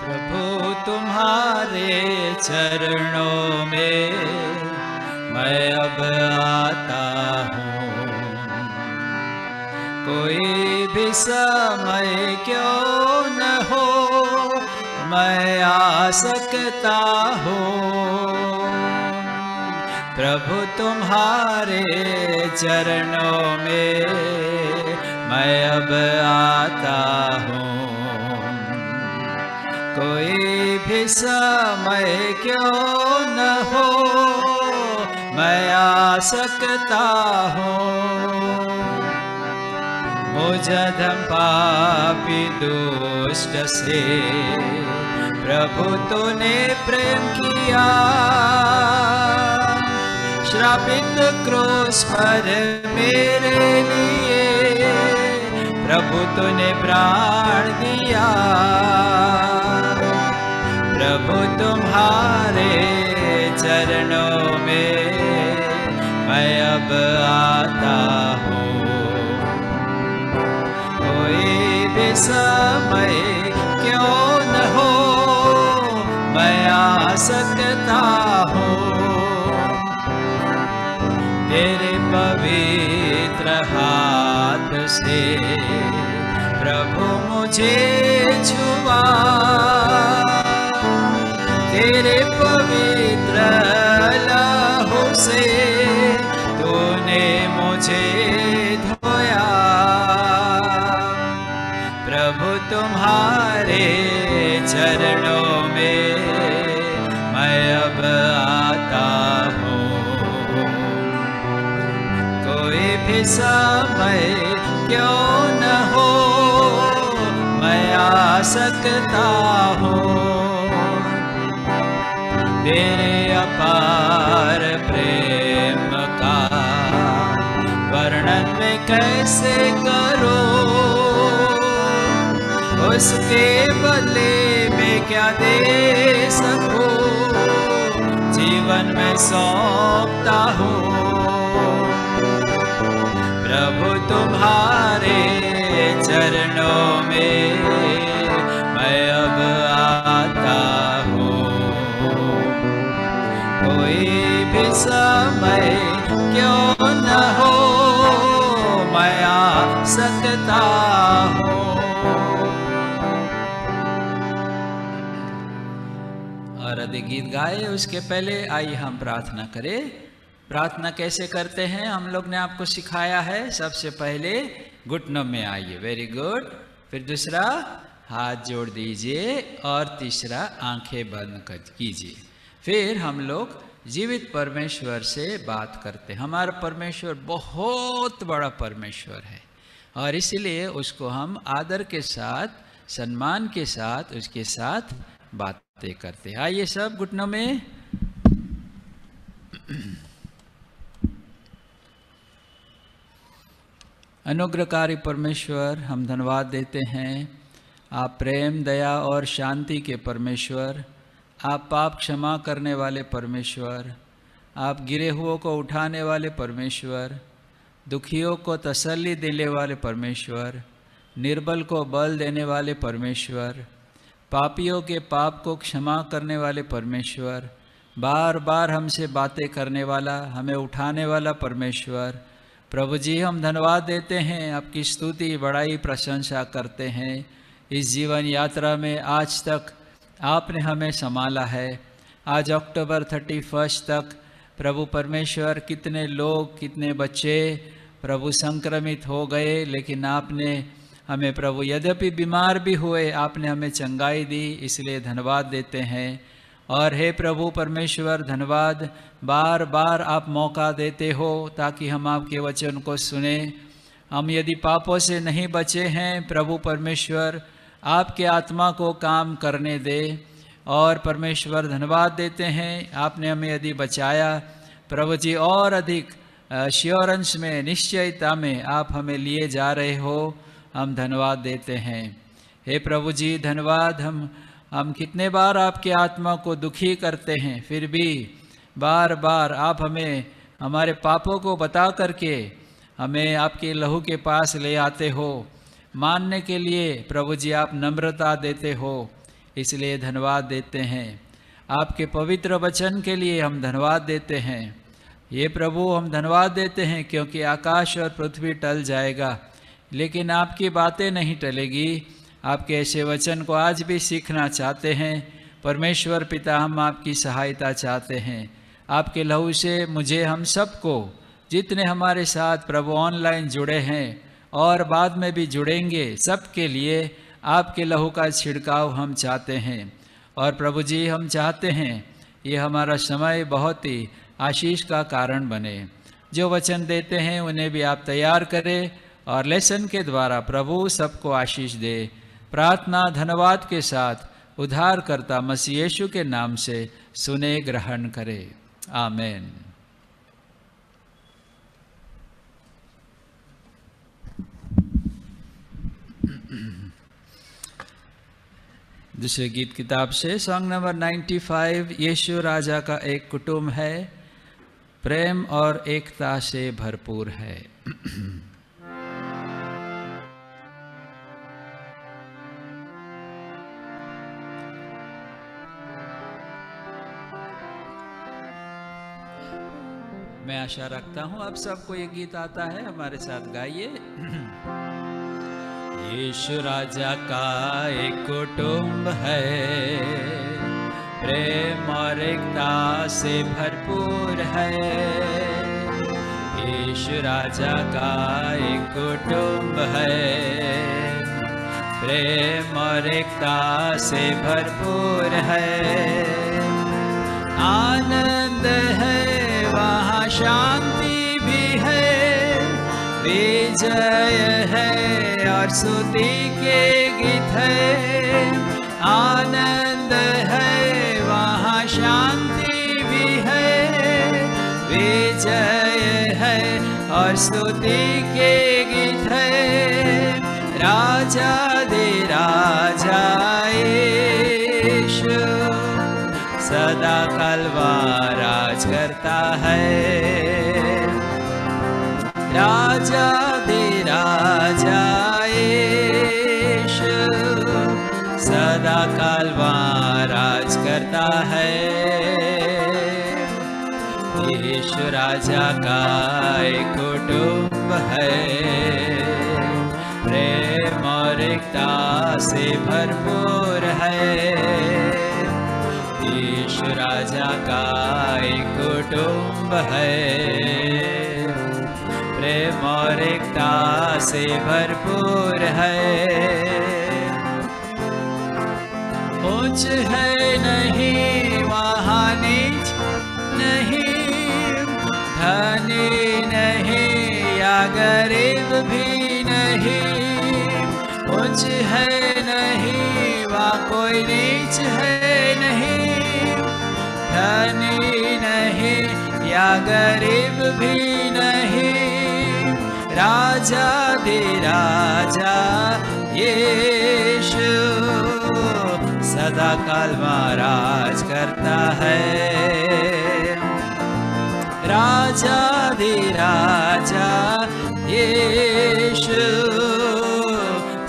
प्रभु तुम्हारे चरणों में मैं अब आता हूँ। कोई भी समय क्यों न हो मैं आ सकता हूँ। प्रभु तुम्हारे चरणों में मैं अब आता हूँ। कोई भी समय क्यों न हो मैं आ सकता हूँ। मुझ अधम पापी दुष्ट से प्रभु तूने प्रेम किया। श्रापित क्रूस पर मेरे लिए प्रभु तूने प्राण दिया। प्रभु तुम्हारे चरणों में मैं अब आता हूँ। कोई भी समय क्यों न हो मैं आ सकता हूँ। तेरे पवित्र हाथ से प्रभु मुझे छुआ। तेरे पवित्र लहू से तूने मुझे धोया। प्रभु तुम्हारे चरणों में मैं अब आता हूँ। कोई भी समय क्यों न हो मैं आ सकता हूँ। तेरे अपार प्रेम का वर्णन मैं कैसे करूं। उसके बदले में क्या दे सकूं। जीवन में सौंपता हूँ। प्रभु तुम्हारे चरणों में मैं अब आता हूँ। कोई भी समय क्यों न हो मैं आ सकता हूँ। और अधिक गीत गाए उसके पहले आइए हम प्रार्थना करें। प्रार्थना कैसे करते हैं हम लोग ने आपको सिखाया है। सबसे पहले घुटनों में आइए, वेरी गुड। फिर दूसरा हाथ जोड़ दीजिए और तीसरा आंखें बंद कीजिए। फिर हम लोग जीवित परमेश्वर से बात करते हैं। हमारा परमेश्वर बहुत बड़ा परमेश्वर है और इसलिए उसको हम आदर के साथ सम्मान के साथ उसके साथ बातें करते हैं। आइए सब घुटनों में। अनुग्रहकारी परमेश्वर हम धन्यवाद देते हैं। आप प्रेम दया और शांति के परमेश्वर, आप पाप क्षमा करने वाले परमेश्वर, आप गिरे हुओं को उठाने वाले परमेश्वर, दुखियों को तसल्ली देने वाले परमेश्वर, निर्बल को बल देने वाले परमेश्वर, पापियों के पाप को क्षमा करने वाले परमेश्वर, बार बार हमसे बातें करने वाला, हमें उठाने वाला परमेश्वर। प्रभु जी हम धन्यवाद देते हैं, आपकी स्तुति बड़ाई प्रशंसा करते हैं। इस जीवन यात्रा में आज तक आपने हमें संभाला है। आज अक्टूबर 31 तक प्रभु परमेश्वर कितने लोग कितने बच्चे प्रभु संक्रमित हो गए, लेकिन आपने हमें प्रभु यद्यपि बीमार भी हुए आपने हमें चंगाई दी, इसलिए धन्यवाद देते हैं। और हे प्रभु परमेश्वर धन्यवाद, बार बार आप मौका देते हो ताकि हम आपके वचन को सुने। हम यदि पापों से नहीं बचे हैं प्रभु परमेश्वर आपके आत्मा को काम करने दे। और परमेश्वर धन्यवाद देते हैं आपने हमें यदि बचाया प्रभु जी और अधिक श्योरेंस में निश्चयता में आप हमें लिए जा रहे हो, हम धन्यवाद देते हैं। हे प्रभु जी धन्यवाद। हम कितने बार आपके आत्मा को दुखी करते हैं, फिर भी बार बार आप हमें हमारे पापों को बता करके हमें आपके लहू के पास ले आते हो। मानने के लिए प्रभु जी आप नम्रता देते हो। इसलिए धन्यवाद देते हैं। आपके पवित्र वचन के लिए हम धन्यवाद देते हैं। ये प्रभु हम धन्यवाद देते हैं क्योंकि आकाश और पृथ्वी टल जाएगा लेकिन आपकी बातें नहीं टलेगी। आपके ऐसे वचन को आज भी सीखना चाहते हैं। परमेश्वर पिता, हम आपकी सहायता चाहते हैं। आपके लहू से मुझे, हम सबको, जितने हमारे साथ प्रभु ऑनलाइन जुड़े हैं और बाद में भी जुड़ेंगे, सबके लिए आपके लहू का छिड़काव हम चाहते हैं। और प्रभु जी, हम चाहते हैं ये हमारा समय बहुत ही आशीष का कारण बने। जो वचन देते हैं उन्हें भी आप तैयार करें और लेसन के द्वारा प्रभु सबको आशीष दे। प्रार्थना धन्यवाद के साथ उद्धारकर्ता मसीह यीशु के नाम से सुने, ग्रहण करे। आमीन। दूसरे गीत किताब से सॉन्ग नंबर 95, यीशु राजा का एक कुटुंब है, प्रेम और एकता से भरपूर है। मैं आशा रखता हूं आप सबको ये गीत आता है, हमारे साथ गाइए। यीशु राजा का एक कुटुंब है, प्रेम और एकता से भरपूर है। यीशु राजा का एक कुटुंब है, प्रेम और एकता से भरपूर है। आनंद है वहाँ, शांति भी है, विजय है और स्तुति के गीत है। आनंद है वहाँ, शांति भी है, विजय है और स्तुति के गीत है। राजा दे राजा यीशु सदा कलवार राज करता है। राजा दे राजा यीशु सदा कलवार राज करता है। यीशु राजा का एक कुटुंब है, प्रेम और एकता से भरपूर है। यीशु राजा का एक कुटुंब है, प्रेम और एकता से भरपूर है। ऊंच है नहीं वहाँ, नीच नहीं, धनी नहीं या गरीब भी नहीं। ऊंच है नहीं वहाँ, कोई नीच है नहीं, धनी नहीं या गरीब भी नहीं। राजा दे राजा यीशु सदा कलवार राज करता है। राजा दे राजा यीशु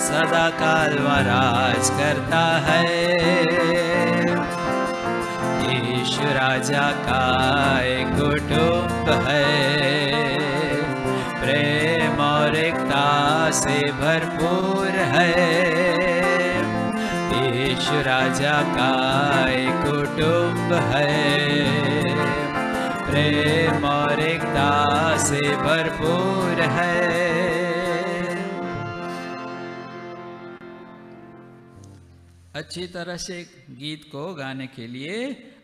सदा कलवार राज करता है। यीशु राजा का एक कुटुंब है, प्रेम और एकता से भरपूर है। यीशु राजा का एक कुटुंब है, प्रेम और एकता से भरपूर है। अच्छी तरह से गीत को गाने के लिए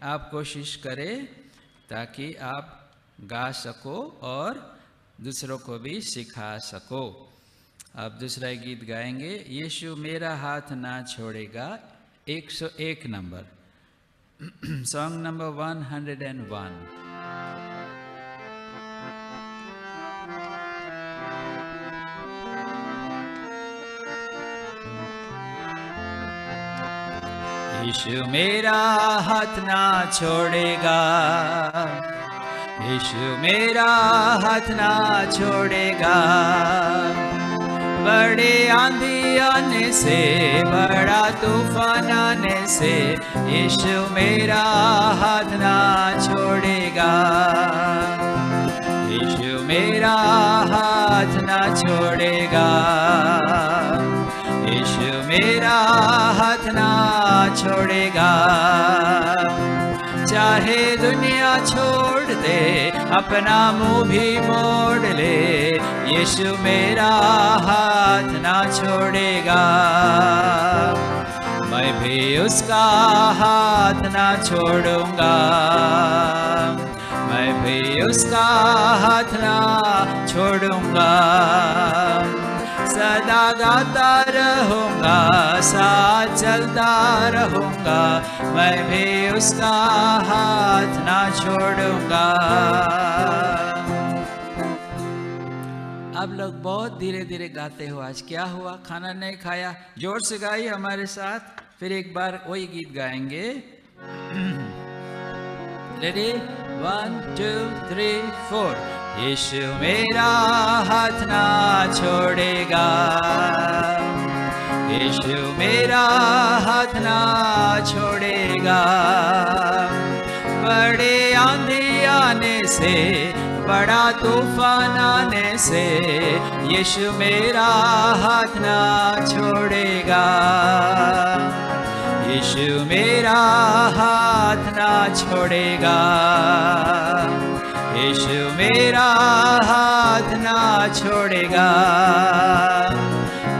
आप कोशिश करें ताकि आप गा सको और दूसरों को भी सिखा सको। अब दूसरा गीत गाएंगे, यीशु मेरा हाथ ना छोड़ेगा, 101 नंबर, सॉन्ग नंबर 101। यीशु मेरा हाथ ना छोड़ेगा, यीशु मेरा हाथ ना छोड़ेगा, बड़ी आंधी आने से, बड़ा तूफान आने से, यीशु मेरा हाथ ना छोड़ेगा। यीशु मेरा हाथ ना छोड़ेगा। यीशु मेरा हाथ ना छोड़ेगा। चाहे दुनिया छोड़ दे, अपना मुंह भी मोड़ ले, यीशु मेरा हाथ ना छोड़ेगा। मैं भी उसका हाथ ना छोड़ूंगा। मैं भी उसका हाथ ना छोड़ूंगा। सदा गाता रहूँगा, साथ चलता रहूँगा, मैं भी उसका हाथ ना छोड़ूंगा। आप लोग बहुत धीरे धीरे गाते हो। आज क्या हुआ? खाना नहीं खाया? जोर से गाइए हमारे साथ। फिर एक बार वही गीत गाएंगे। रेडी? 1 2 3 4। यीशु मेरा हाथ ना छोड़ेगा। यीशु मेरा हाथ ना छोड़ेगा। बड़े आंधी आने से, बड़ा तूफान आने से, यीशु मेरा हाथ ना छोड़ेगा। यीशु मेरा हाथ ना छोड़ेगा। यीशु मेरा हाथ ना छोड़ेगा।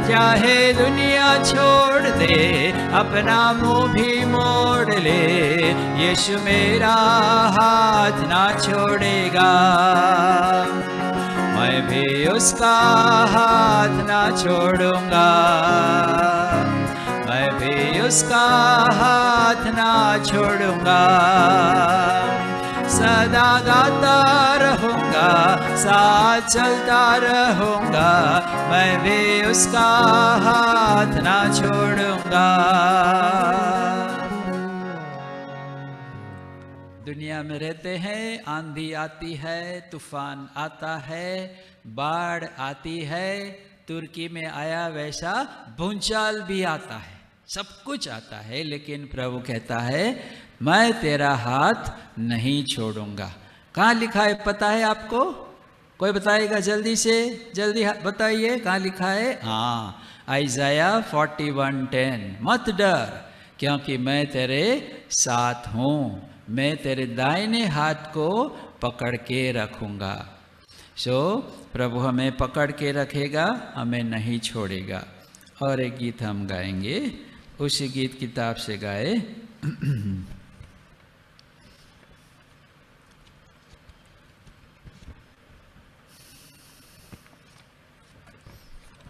चाहे दुनिया छोड़ दे, अपना मुंह भी मोड़ ले, यीशु मेरा हाथ ना छोड़ेगा। मैं भी उसका हाथ ना छोड़ूंगा। मैं भी उसका हाथ ना छोड़ूंगा। सदा गाता रहूँगा, साथ चलता रहूँगा, मैं भी उसका हाथ ना छोड़ूंगा। दुनिया में रहते हैं, आंधी आती है, तूफान आता है, बाढ़ आती है, तुर्की में आया वैसा भूचाल भी आता है, सब कुछ आता है, लेकिन प्रभु कहता है मैं तेरा हाथ नहीं छोड़ूंगा। कहाँ लिखा है पता है आपको? कोई बताएगा जल्दी से? जल्दी बताइए कहाँ लिखा है? हाँ, आइज़ाया 41:10। मत डर क्योंकि मैं तेरे साथ हूँ, मैं तेरे दाहिने हाथ को पकड़ के रखूँगा। प्रभु हमें पकड़ के रखेगा, हमें नहीं छोड़ेगा। और एक गीत हम गाएंगे, उसी गीत किताब से गाए।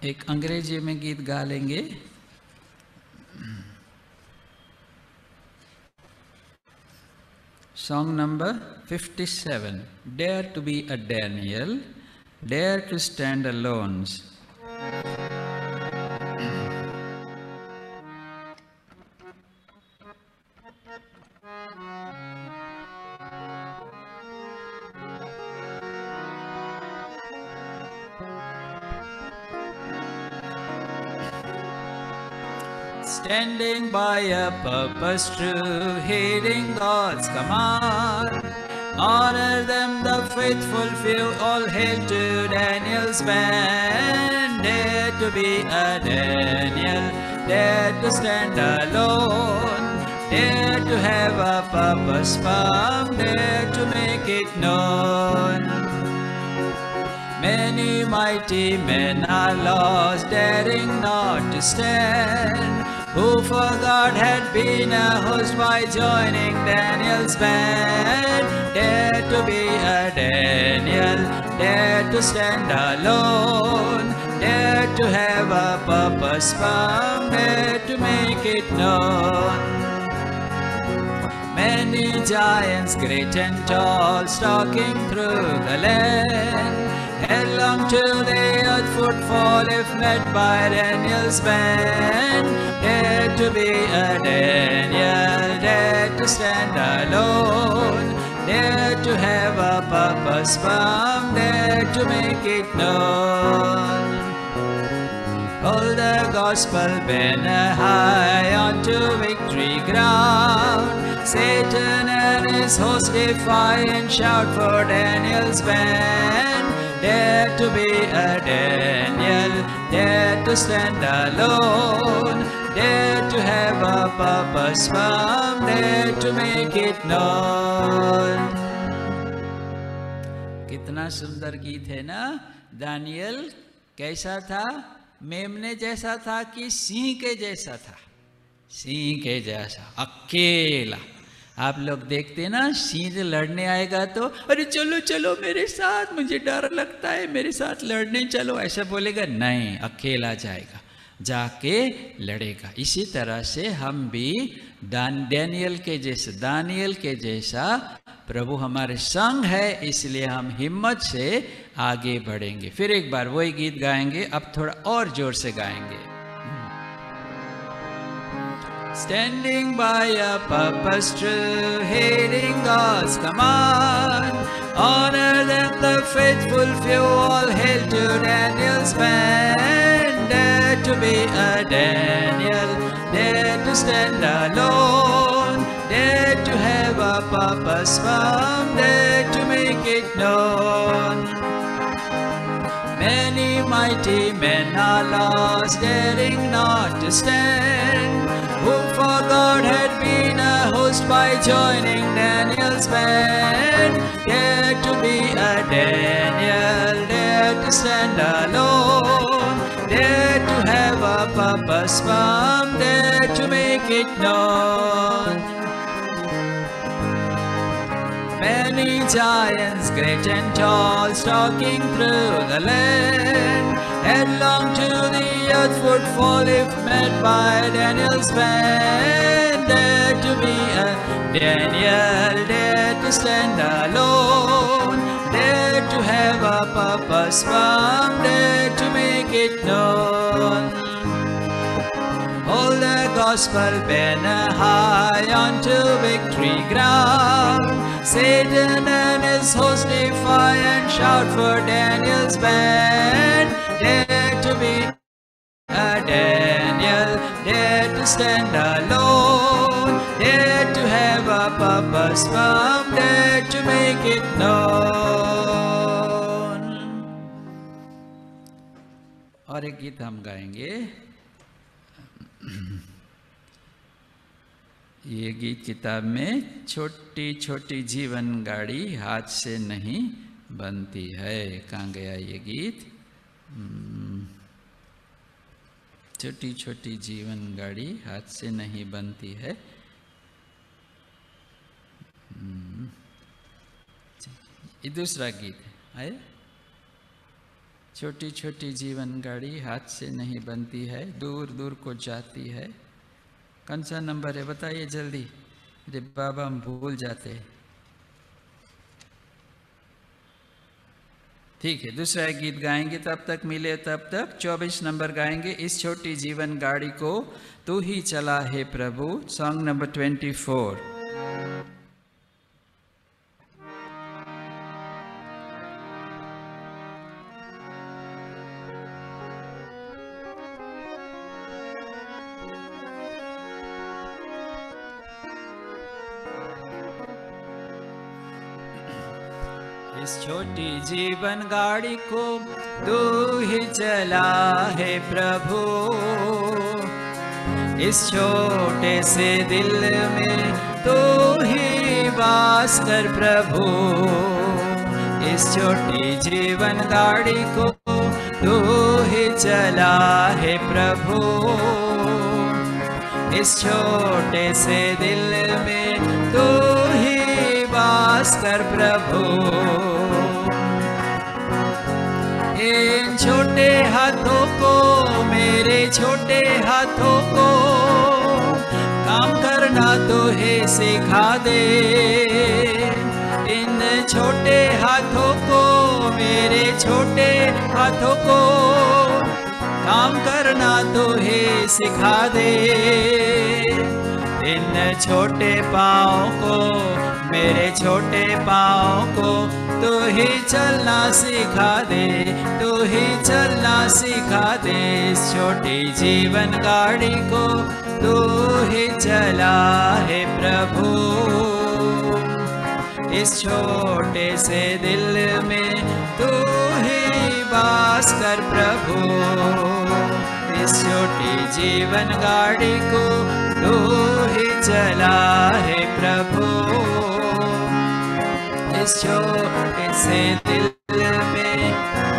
एक अंग्रेजी में गीत गा लेंगे। Song number 57. Dare to be a Daniel, dare to stand alone. Standing by a purpose true, heeding God's command. Honor them, the faithful few, all hail to Daniel's band. Dare to be a Daniel, dare to stand alone. Dare to have a purpose firm, dare to make it known. Many mighty men are lost, daring not to stand, who for God had been a host by joining Daniel's band. Dare to be a Daniel, dare to stand alone, dare to have a purpose firm, dare to make it known. Many giants great and tall, stalking through the land, headlong to the earth footfall if met by Daniel's band. Dare to be a Daniel, dare to stand alone, dare to have a purpose firm, dare to make it known. Hold the gospel banner high onto victory ground. Satan and his host defy and shout for Daniel's band. Dare to be a Daniel, dare to stand alone, dare to have a purpose firm, dare to make it known. कितना सुंदर गीत है ना। Daniel कैसा था? मेमने जैसा था कि सिंह के जैसा था? सिंह के जैसा, अकेला। आप लोग देखते ना, सिंह लड़ने आएगा तो अरे चलो चलो मेरे साथ, मुझे डर लगता है, मेरे साथ लड़ने चलो, ऐसा बोलेगा नहीं, अकेला जाएगा, जाके लड़ेगा। इसी तरह से हम भी दानियल के जैसा प्रभु हमारे संग है, इसलिए हम हिम्मत से आगे बढ़ेंगे। फिर एक बार वही गीत गाएंगे, अब थोड़ा और जोर से गाएंगे। Standing by a purpose true, heeding God's command, honor them the faithful few, all hail to Daniel's band. Dare to be a Daniel, dare to stand alone, dare to have a purpose firm, dare to make it known. Many mighty men are lost, daring not to stand, who for God had been a host by joining Daniel's band. Dare to be a Daniel, dare to stand alone, dare to have a purpose firm, dare to make it known. Many giants, great and tall, stalking through the land, headlong to the earth would fall if met by Daniel's band. Dare to be a Daniel, dare to stand alone, dare to have a purpose firm, dare to make it known. Hold the gospel banner high onto victory ground. Satan and his host defy and shout for Daniel's band. Dare to be a Daniel, dare to stand alone, dare to have a purpose firm, dare to make it known. और एक गीत हम गाएंगे। ये गीत किताब में, छोटी छोटी जीवन गाड़ी हाथ से नहीं बनती है। कहाँ गया ये गीत? छोटी छोटी जीवन गाड़ी हाथ से नहीं बनती है। ये दूसरा गीत है। छोटी छोटी जीवन गाड़ी हाथ से नहीं बनती है, दूर दूर को जाती है। कौन सा नंबर है बताइए जल्दी? अरे बाबा हम भूल जाते हैं। ठीक है, दूसरा गीत गाएंगे, तब तक मिले तब तक 24 नंबर गाएंगे। इस छोटी जीवन गाड़ी को तू ही चला है प्रभु, सॉन्ग नंबर 24। इस छोटी जीवन गाड़ी को तू ही चला है प्रभु, इस छोटे से दिल में तू ही वास कर प्रभु। इस छोटी जीवन गाड़ी को तू ही चला है प्रभु, इस छोटे से दिल में तू ही वास कर प्रभु। इन छोटे हाथों को, मेरे छोटे हाथों को काम करना तो है सिखा दे। इन छोटे हाथों को, मेरे छोटे हाथों को काम करना तो है सिखा दे। इन छोटे पाँव को, मेरे छोटे पाँव को तू ही चलना सिखा दे, तू ही चलना सिखा दे। इस छोटी जीवन गाड़ी को तू ही चला है प्रभु। इस छोटे से दिल में तू ही वास कर प्रभु। इस छोटी जीवन गाड़ी को तू ही चला है प्रभु। इस छोटे से दिल में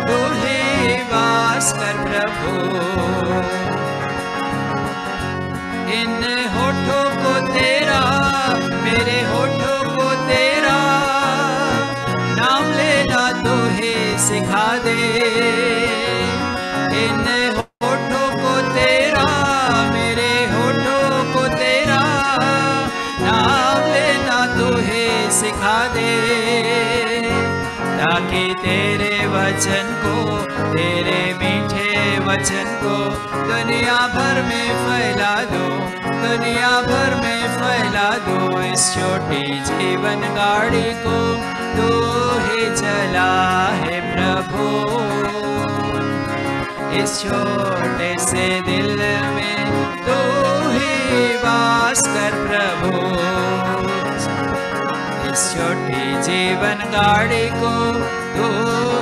तू ही वास कर प्रभु। इन होठों को तेरा, मेरे होठों को तेरा नाम लेना तू ही सिखा दे। इन होठों को तेरा, मेरे होठों को तेरा नाम लेना तू ही सिखा दे। ताकि तेरे वचन को, तेरे मीठे वचन को दुनिया भर में फैला दो, दुनिया भर में फैला दो। इस छोटी जीवन गाड़ी को तू ही चला है प्रभु। इस छोटे से दिल में तू ही वास कर प्रभु। इस छोटी जीवन गाड़ी को तू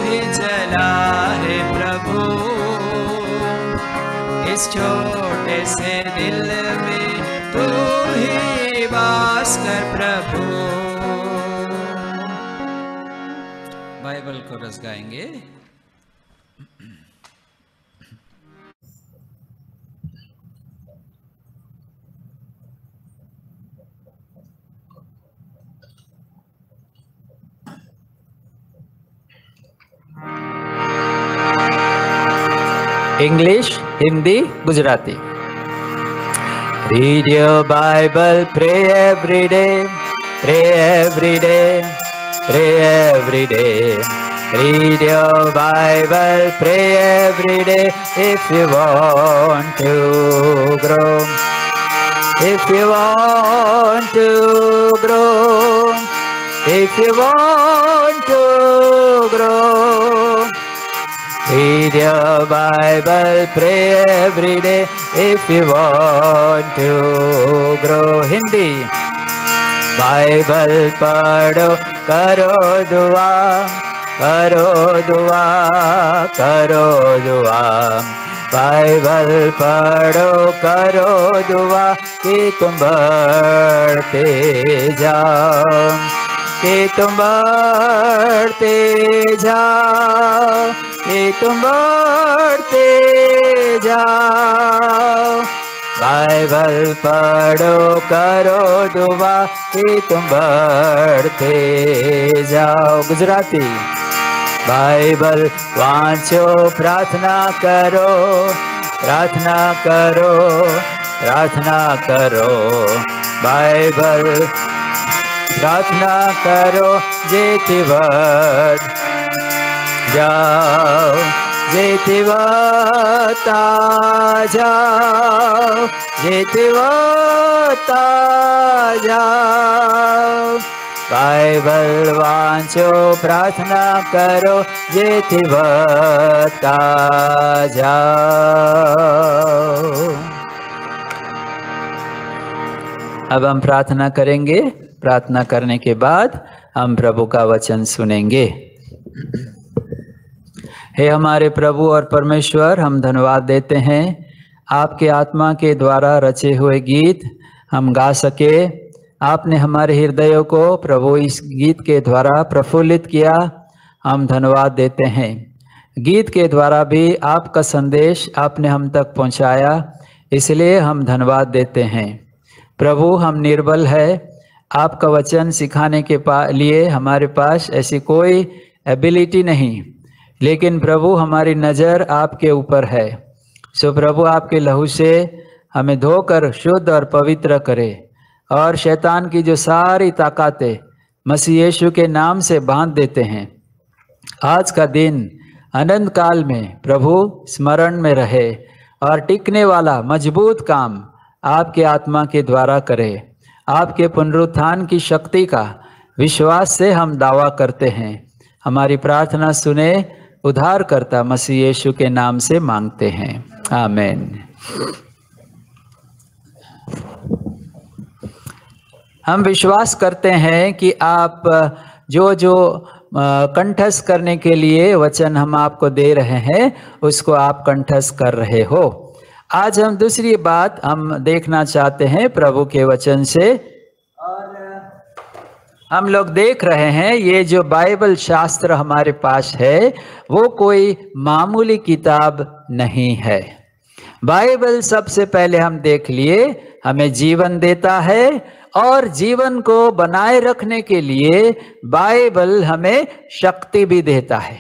ही चला है प्रभु। इस छोटे से दिल में तू ही वास कर प्रभु। बाइबल को रस गाएंगे। English, Hindi, Gujarati. Read your Bible, pray every day, pray every day, pray every day. Read your Bible, pray every day if you want to grow. If you want to grow, if you want to grow. Read your Bible, pray every day if you want to grow. Hindi. Bible पढ़ो, करो दुआ, करो दुआ, करो दुआ। Bible पढ़ो, करो दुआ कि तुम बढ़ते जाओ, कि तुम बढ़ते जाओ, कि तुम बढ़ते जाओ। बाइबल पढ़ो, करो दुआ कि तुम बढ़ते जाओ। गुजराती। बाइबल वाँचो, प्रार्थना करो, प्रार्थना करो, प्रार्थना करो। बाइबल प्रार्थना करो, जेती वट जाओ, जेती वता जाओ, जेती वता जाओ। बाइबल वाँचो, प्रार्थना करो, जेती वता जाओ। अब हम प्रार्थना करेंगे। प्रार्थना करने के बाद हम प्रभु का वचन सुनेंगे। हे हमारे प्रभु और परमेश्वर, हम धन्यवाद देते हैं आपके आत्मा के द्वारा रचे हुए गीत हम गा सके। आपने हमारे हृदयों को प्रभु इस गीत के द्वारा प्रफुल्लित किया, हम धन्यवाद देते हैं। गीत के द्वारा भी आपका संदेश आपने हम तक पहुंचाया, इसलिए हम धन्यवाद देते हैं। प्रभु, हम निर्बल है, आपका वचन सिखाने के लिए हमारे पास ऐसी कोई एबिलिटी नहीं, लेकिन प्रभु हमारी नज़र आपके ऊपर है। सो प्रभु, आपके लहू से हमें धोकर शुद्ध और पवित्र करे और शैतान की जो सारी ताकतें मसीह यीशु के नाम से बांध देते हैं, आज का दिन अनंत काल में प्रभु स्मरण में रहे और टिकने वाला मजबूत काम आपके आत्मा के द्वारा करे। आपके पुनरुत्थान की शक्ति का विश्वास से हम दावा करते हैं। हमारी प्रार्थना सुने, उद्धारकर्ता मसीह यीशु के नाम से मांगते हैं, आमीन। हम विश्वास करते हैं कि आप जो कंठस्थ करने के लिए वचन हम आपको दे रहे हैं उसको आप कंठस्थ कर रहे हो। आज हम दूसरी बात हम देखना चाहते हैं प्रभु के वचन से, और हम लोग देख रहे हैं ये जो बाइबल शास्त्र हमारे पास है वो कोई मामूली किताब नहीं है। बाइबल सबसे पहले हम देख लिए हमें जीवन देता है, और जीवन को बनाए रखने के लिए बाइबल हमें शक्ति भी देता है।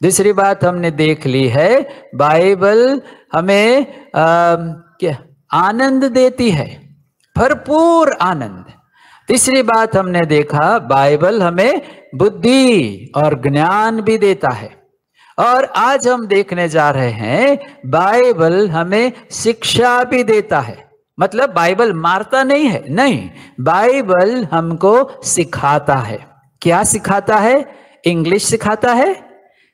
दूसरी बात हमने देख ली है, बाइबल हमें क्या आनंद देती है, भरपूर आनंद। तीसरी बात हमने देखा, बाइबल हमें बुद्धि और ज्ञान भी देता है। और आज हम देखने जा रहे हैं, बाइबल हमें शिक्षा भी देता है। मतलब बाइबल मारता नहीं है, नहीं, बाइबल हमको सिखाता है। क्या सिखाता है? इंग्लिश सिखाता है,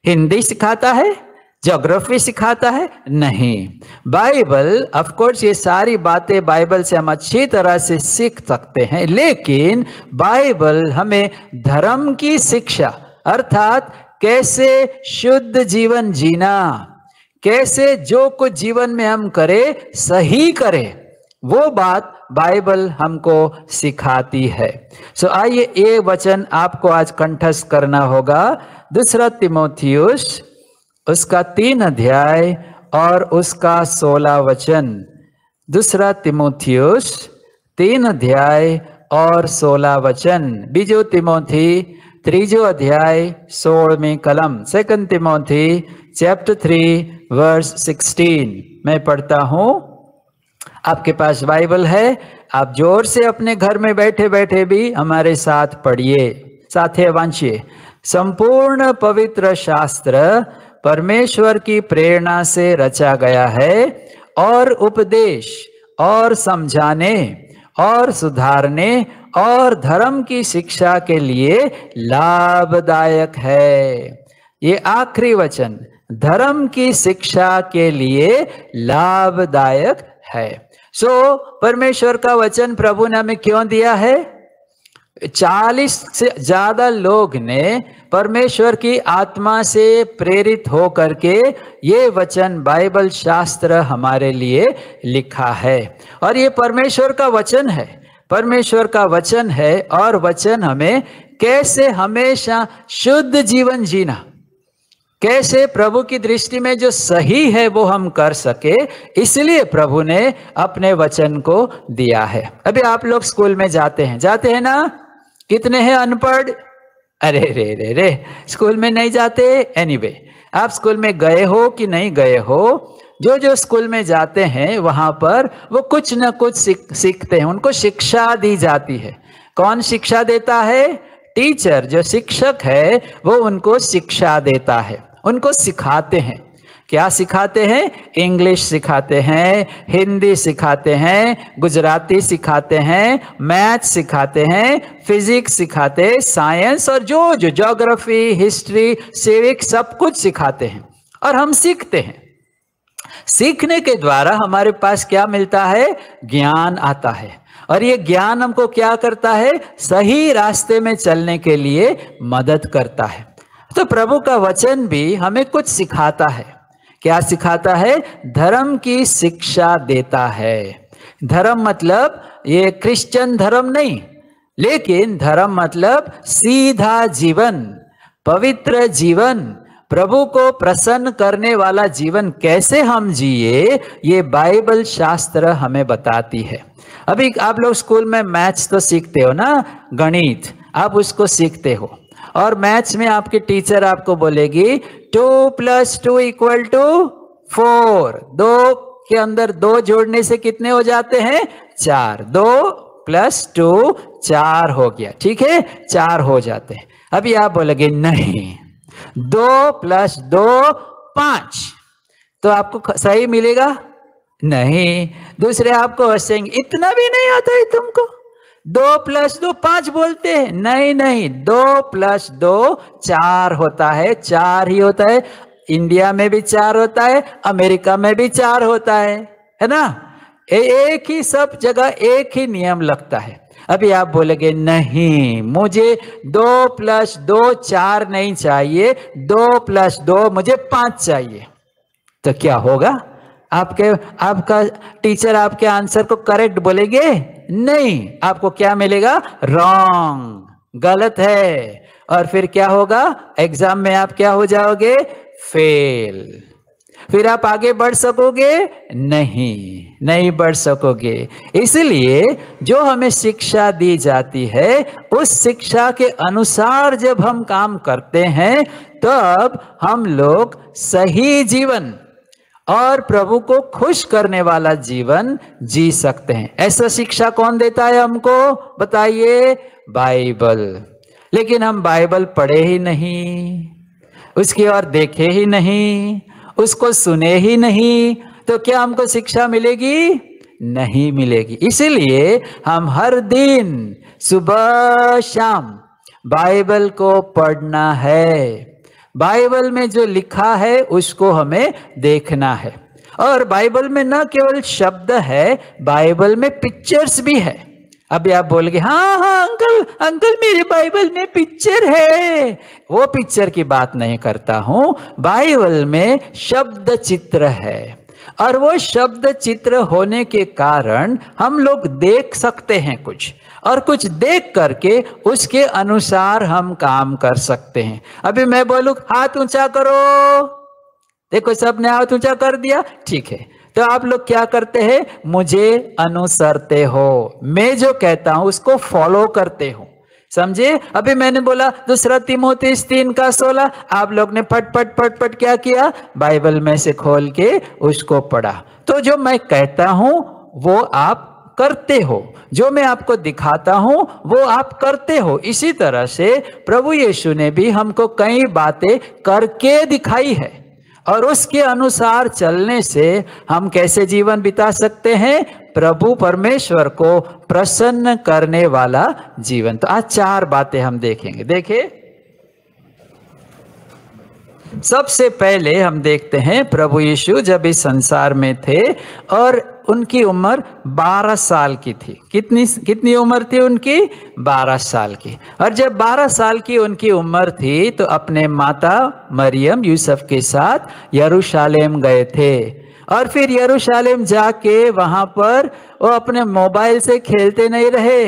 हिंदी सिखाता है, ज्योग्राफी सिखाता है? नहीं। बाइबल, ऑफ कोर्स ये सारी बातें बाइबल से हम अच्छी तरह से सीख सकते हैं, लेकिन बाइबल हमें धर्म की शिक्षा, अर्थात कैसे शुद्ध जीवन जीना, कैसे जो कुछ जीवन में हम करें सही करें, वो बात बाइबल हमको सिखाती है। सो आइए ये वचन आपको आज कंठस्थ करना होगा। दूसरा तीमुथियुस उसका 3 अध्याय और उसका 16 वचन। दूसरा तीमुथियुस 3 अध्याय और 16 वचन। बीजो तीमोथी 3 अध्याय 16 कलम। 2 तीमोथी चैप्टर 3 वर्स 16 मैं पढ़ता हूं। आपके पास बाइबल है, आप जोर से अपने घर में बैठे बैठे भी हमारे साथ पढ़िए, साथ वांचिए। संपूर्ण पवित्र शास्त्र परमेश्वर की प्रेरणा से रचा गया है और उपदेश और समझाने और सुधारने और धर्म की शिक्षा के लिए लाभदायक है। ये आखिरी वचन, धर्म की शिक्षा के लिए लाभदायक है। सो परमेश्वर का वचन प्रभु ने हमें क्यों दिया है? 40 से ज्यादा लोग ने परमेश्वर की आत्मा से प्रेरित हो करके ये वचन बाइबल शास्त्र हमारे लिए लिखा है। और ये परमेश्वर का वचन है, परमेश्वर का वचन है, और वचन हमें कैसे हमेशा शुद्ध जीवन जीना, कैसे प्रभु की दृष्टि में जो सही है वो हम कर सके, इसलिए प्रभु ने अपने वचन को दिया है। अभी आप लोग स्कूल में जाते हैं ना? कितने हैं अनपढ़? अरे रे रे रे, स्कूल में नहीं जाते? एनीवे, आप स्कूल में गए हो कि नहीं गए हो? जो स्कूल में जाते हैं वहां पर वो कुछ न कुछ सीखते हैं, उनको शिक्षा दी जाती है। कौन शिक्षा देता है? टीचर, जो शिक्षक है वो उनको शिक्षा देता है, उनको सिखाते हैं। क्या सिखाते हैं? इंग्लिश सिखाते हैं, हिंदी सिखाते हैं, गुजराती सिखाते हैं, मैथ सिखाते हैं, फिजिक्स सिखाते हैं, साइंस और जो ज्योग्राफी, हिस्ट्री, सिविक्स सब कुछ सिखाते हैं। और हम सीखते हैं। सीखने के द्वारा हमारे पास क्या मिलता है? ज्ञान आता है। और ये ज्ञान हमको क्या करता है? सही रास्ते में चलने के लिए मदद करता है। तो प्रभु का वचन भी हमें कुछ सिखाता है। क्या सिखाता है? धर्म की शिक्षा देता है। धर्म मतलब ये क्रिश्चियन धर्म नहीं, लेकिन धर्म मतलब सीधा जीवन, पवित्र जीवन, प्रभु को प्रसन्न करने वाला जीवन कैसे हम जिए, ये बाइबल शास्त्र हमें बताती है। अभी आप लोग स्कूल में मैथ्स तो सीखते हो ना, गणित, आप उसको सीखते हो। और मैथ्स में आपकी टीचर आपको बोलेगी 2 + 2 = 4। 2 के अंदर 2 जोड़ने से कितने हो जाते हैं? 4। 2 + 2 4 हो गया, ठीक है, 4 हो जाते हैं। अभी आप बोलेंगे नहीं, 2 + 2 5, तो आपको सही मिलेगा? नहीं। दूसरे आपको हंसेंगे, इतना भी नहीं आता है तुमको, 2 + 2 5 बोलते हैं, नहीं नहीं, 2 + 2 4 होता है, 4 ही होता है। इंडिया में भी 4 होता है, अमेरिका में भी 4 होता है ना। एक ही सब जगह एक ही नियम लगता है। अभी आप बोलेंगे नहीं, मुझे 2 + 2 4 नहीं चाहिए, 2 + 2 मुझे 5 चाहिए, तो क्या होगा? आपका टीचर आपके आंसर को करेक्ट बोलेंगे? नहीं, आपको क्या मिलेगा? रॉन्ग, गलत है। और फिर क्या होगा? एग्जाम में आप क्या हो जाओगे? फेल। फिर आप आगे बढ़ सकोगे? नहीं बढ़ सकोगे। इसलिए जो हमें शिक्षा दी जाती है, उस शिक्षा के अनुसार जब हम काम करते हैं, तब हम लोग सही जीवन और प्रभु को खुश करने वाला जीवन जी सकते हैं। ऐसा शिक्षा कौन देता है हमको? बताइए, बाइबल। लेकिन हम बाइबल पढ़े ही नहीं, उसकी ओर देखे ही नहीं, उसको सुने ही नहीं, तो क्या हमको शिक्षा मिलेगी? नहीं मिलेगी। इसीलिए हम हर दिन सुबह शाम बाइबल को पढ़ना है। बाइबल में जो लिखा है उसको हमें देखना है। और बाइबल में न केवल शब्द है, बाइबल में पिक्चर्स भी है। अभी आप बोलोगे हाँ अंकल मेरे बाइबल में पिक्चर है। वो पिक्चर की बात नहीं करता हूं, बाइबल में शब्द चित्र है। और वो शब्द चित्र होने के कारण हम लोग देख सकते हैं कुछ, और कुछ देख करके उसके अनुसार हम काम कर सकते हैं। अभी मैं बोलूं हाथ ऊंचा करो, देखो सबने हाथ ऊंचा कर दिया, ठीक है। तो आप लोग क्या करते हैं? मुझे अनुसरते हो, मैं जो कहता हूं उसको फॉलो करते हो, समझे? अभी मैंने बोला 2 तीमुथियुस 3:16, आप लोग ने फट क्या किया? बाइबल में से खोल के उसको पढ़ा। तो जो मैं कहता हूं वो आप करते हो, जो मैं आपको दिखाता हूं वो आप करते हो। इसी तरह से प्रभु यीशु ने भी हमको कई बातें करके दिखाई है, और उसके अनुसार चलने से हम कैसे जीवन बिता सकते हैं? प्रभु परमेश्वर को प्रसन्न करने वाला जीवन। तो आज 4 बातें हम देखेंगे। देखिए, सबसे पहले हम देखते हैं प्रभु यीशु जब इस संसार में थे और उनकी उम्र 12 साल की थी। कितनी उम्र थी उनकी? 12 साल की। और जब 12 साल की उनकी उम्र थी तो अपने माता मरियम यूसुफ के साथ यरूशलेम गए थे। और फिर यरूशलेम जाके वहां पर वो अपने मोबाइल से खेलते नहीं रहे।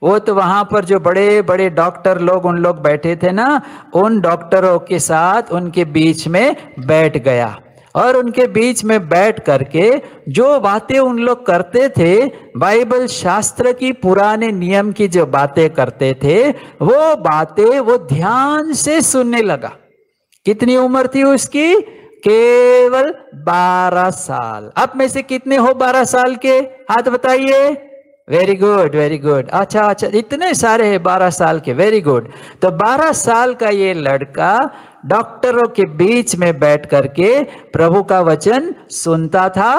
वो तो वहां पर जो बड़े बड़े डॉक्टर लोग उन लोग बैठे थे ना, उन डॉक्टरों के साथ उनके बीच में बैठ गया। और उनके बीच में बैठ करके जो बातें उन लोग करते थे, बाइबल शास्त्र की पुराने नियम की जो बातें करते थे, वो बातें वो ध्यान से सुनने लगा। कितनी उम्र थी उसकी? केवल 12 साल। आप में से कितने हो 12 साल के? हाथ बताइए। Very good, very good. अच्छा, इतने सारे हैं 12 साल के, वेरी गुड। तो 12 साल का ये लड़का डॉक्टरों के बीच में बैठ करके प्रभु का वचन सुनता था।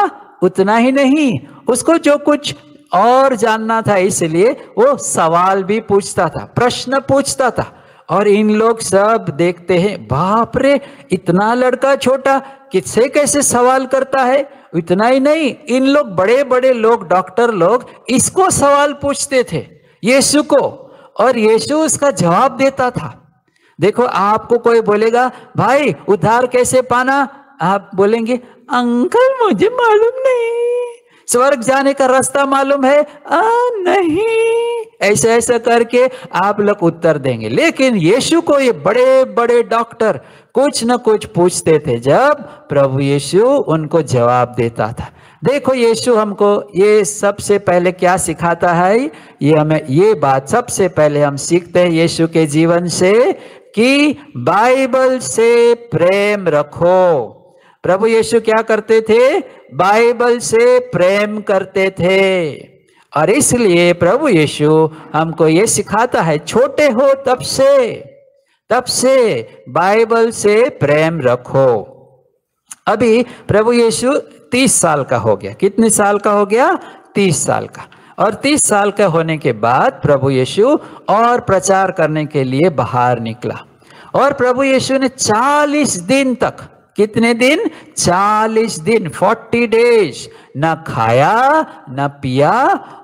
उतना ही नहीं, उसको जो कुछ और जानना था, इसलिए वो सवाल भी पूछता था, प्रश्न पूछता था। और इन लोग सब देखते हैं, बाप रे, इतना लड़का छोटा किससे कैसे सवाल करता है। इतना ही नहीं, इन लोग बड़े बड़े लोग, डॉक्टर लोग, इसको सवाल पूछते थे, यीशु को, और यीशु उसका जवाब देता था। देखो, आपको कोई बोलेगा भाई उद्धार कैसे पाना, आप बोलेंगे अंकल मुझे मालूम नहीं। स्वर्ग जाने का रास्ता मालूम है? नहीं। ऐसा करके आप लोग उत्तर देंगे। लेकिन यीशु को ये बड़े बड़े डॉक्टर कुछ न कुछ पूछते थे, जब प्रभु यीशु उनको जवाब देता था। देखो, यीशु हमको ये सबसे पहले क्या सिखाता है? ये हमें ये बात सबसे पहले हम सीखते हैं यीशु के जीवन से कि बाइबल से प्रेम रखो। प्रभु यीशु क्या करते थे? बाइबल से प्रेम करते थे। और इसलिए प्रभु यीशु हमको ये सिखाता है, छोटे हो तब से बाइबल से प्रेम रखो। अभी प्रभु यीशु 30 साल का हो गया। कितने साल का हो गया? 30 साल का। और 30 साल का होने के बाद प्रभु यीशु और प्रचार करने के लिए बाहर निकला। और प्रभु यीशु ने 40 दिन तक, कितने दिन? 40 दिन, 40 डेज, न खाया न पिया,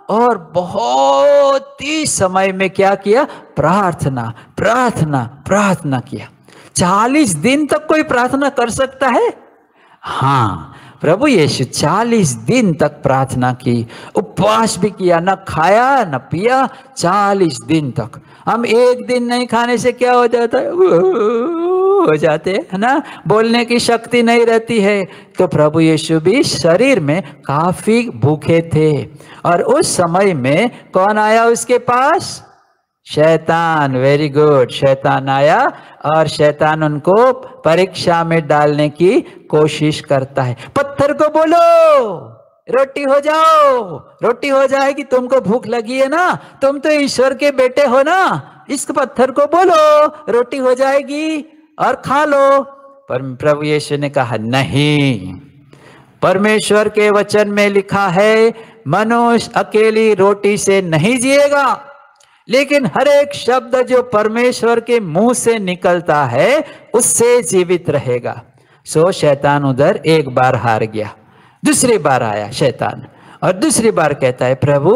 और बहुत ही समय में क्या किया? प्रार्थना प्रार्थना प्रार्थना किया। 40 दिन तक कोई प्रार्थना कर सकता है? हाँ, प्रभु यीशु 40 दिन तक प्रार्थना की, उपवास भी किया, न खाया न पिया 40 दिन तक। हम एक दिन नहीं खाने से क्या हो जाता है? हो जाते है ना, बोलने की शक्ति नहीं रहती है। तो प्रभु यीशु भी शरीर में काफी भूखे थे। और उस समय में कौन आया उसके पास? शैतान। वेरी गुड, शैतान आया और शैतान उनको परीक्षा में डालने की कोशिश करता है। पत्थर को बोलो रोटी हो जाओ, रोटी हो जाएगी। तुमको भूख लगी है ना, तुम तो ईश्वर के बेटे हो ना, इस पत्थर को बोलो रोटी हो जाएगी और खा लो। पर प्रभु यीशु ने कहा नहीं, परमेश्वर के वचन में लिखा है मनुष्य अकेली रोटी से नहीं जिएगा, लेकिन हर एक शब्द जो परमेश्वर के मुंह से निकलता है उससे जीवित रहेगा। सो शैतान उधर एक बार हार गया। दूसरी बार आया शैतान और दूसरी बार कहता है प्रभु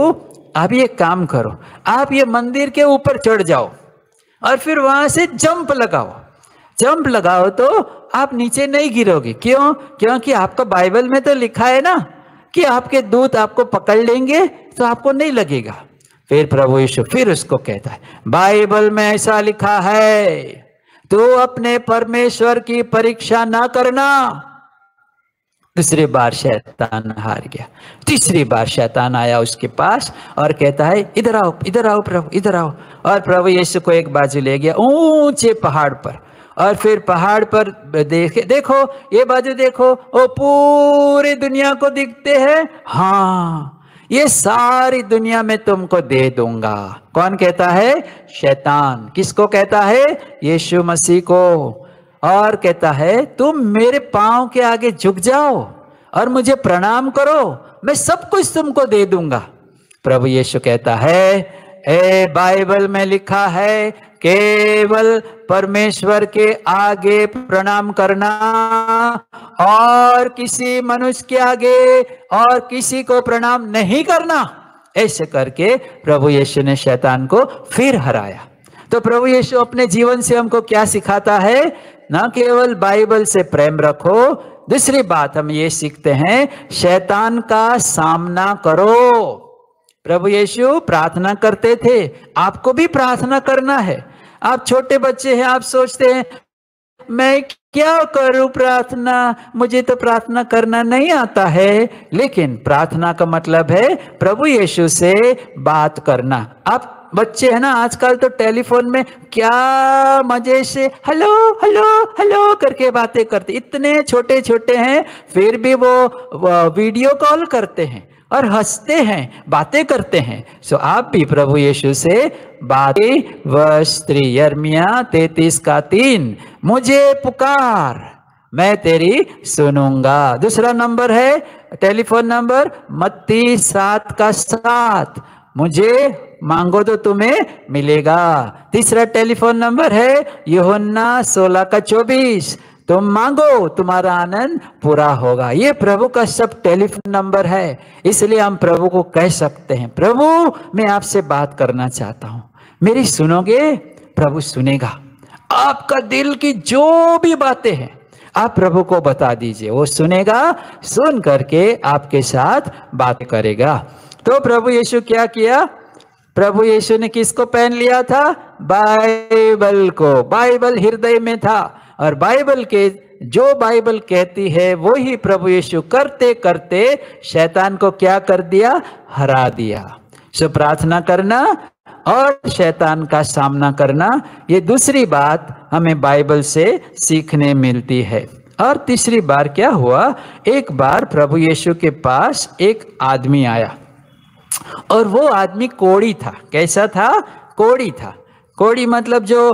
आप ये काम करो, आप ये मंदिर के ऊपर चढ़ जाओ और फिर वहां से जंप लगाओ। जंप लगाओ तो आप नीचे नहीं गिरोगे। क्यों? क्योंकि आपका बाइबल में तो लिखा है ना कि आपके दूत आपको पकड़ लेंगे तो आपको नहीं लगेगा। फिर प्रभु यीशु फिर उसको कहता है बाइबल में ऐसा लिखा है, तू अपने परमेश्वर की परीक्षा ना करना। दूसरी बार शैतान हार गया। तीसरी बार शैतान आया उसके पास और कहता है इधर आओ, इधर आओ प्रभु, इधर आओ। और प्रभु यीशु को एक बाजू ले गया ऊंचे पहाड़ पर, और फिर पहाड़ पर देखो ये बाजू देखो, वो पूरी दुनिया को दिखते हैं। हाँ, ये सारी दुनिया में तुमको दे दूंगा। कौन कहता है? शैतान। किसको कहता है? यीशु मसीह को। और कहता है तुम मेरे पांव के आगे झुक जाओ और मुझे प्रणाम करो, मैं सब कुछ तुमको दे दूंगा। प्रभु यीशु कहता है ए बाइबल में लिखा है केवल परमेश्वर के आगे प्रणाम करना और किसी मनुष्य के आगे और किसी को प्रणाम नहीं करना। ऐसे करके प्रभु यीशु ने शैतान को फिर हराया। तो प्रभु यीशु अपने जीवन से हमको क्या सिखाता है? ना केवल बाइबल से प्रेम रखो, दूसरी बात हम ये सीखते हैं शैतान का सामना करो। प्रभु यीशु प्रार्थना करते थे, आपको भी प्रार्थना करना है। आप छोटे बच्चे हैं, आप सोचते हैं मैं क्या करूं प्रार्थना, मुझे तो प्रार्थना करना नहीं आता है। लेकिन प्रार्थना का मतलब है प्रभु यीशु से बात करना। आप बच्चे हैं ना, आजकल तो टेलीफोन में क्या मजे से हेलो हेलो हेलो करके बातें करते, इतने छोटे छोटे हैं फिर भी वो वीडियो कॉल करते हैं और हंसते हैं, बातें करते हैं। सो आप भी प्रभु यीशु से बातें। वर्ष 3 यिर्मयाह 33:3 मुझे पुकार मैं तेरी सुनूंगा। दूसरा नंबर है टेलीफोन नंबर मत्ती 7:7 मुझे मांगो तो तुम्हें मिलेगा। तीसरा टेलीफोन नंबर है यूहन्ना 16:24 तुम मांगो तुम्हारा आनंद पूरा होगा। ये प्रभु का सब टेलीफोन नंबर है। इसलिए हम प्रभु को कह सकते हैं प्रभु मैं आपसे बात करना चाहता हूं, मेरी सुनोगे? प्रभु सुनेगा। आपका दिल की जो भी बातें हैं आप प्रभु को बता दीजिए, वो सुनेगा। सुन करके आपके साथ बात करेगा। तो प्रभु यीशु क्या किया? प्रभु यीशु ने किसको पहन लिया था? बाइबल को। बाइबल हृदय में था और बाइबल के जो बाइबल कहती है वो ही प्रभु यीशु करते करते शैतान को क्या कर दिया? हरा दिया। सो प्रार्थना करना और शैतान का सामना करना, ये दूसरी बात हमें बाइबल से सीखने मिलती है। और तीसरी बार क्या हुआ? एक बार प्रभु यीशु के पास एक आदमी आया और वो आदमी कोढ़ी था। कैसा था? कोढ़ी था। कोढ़ी मतलब जो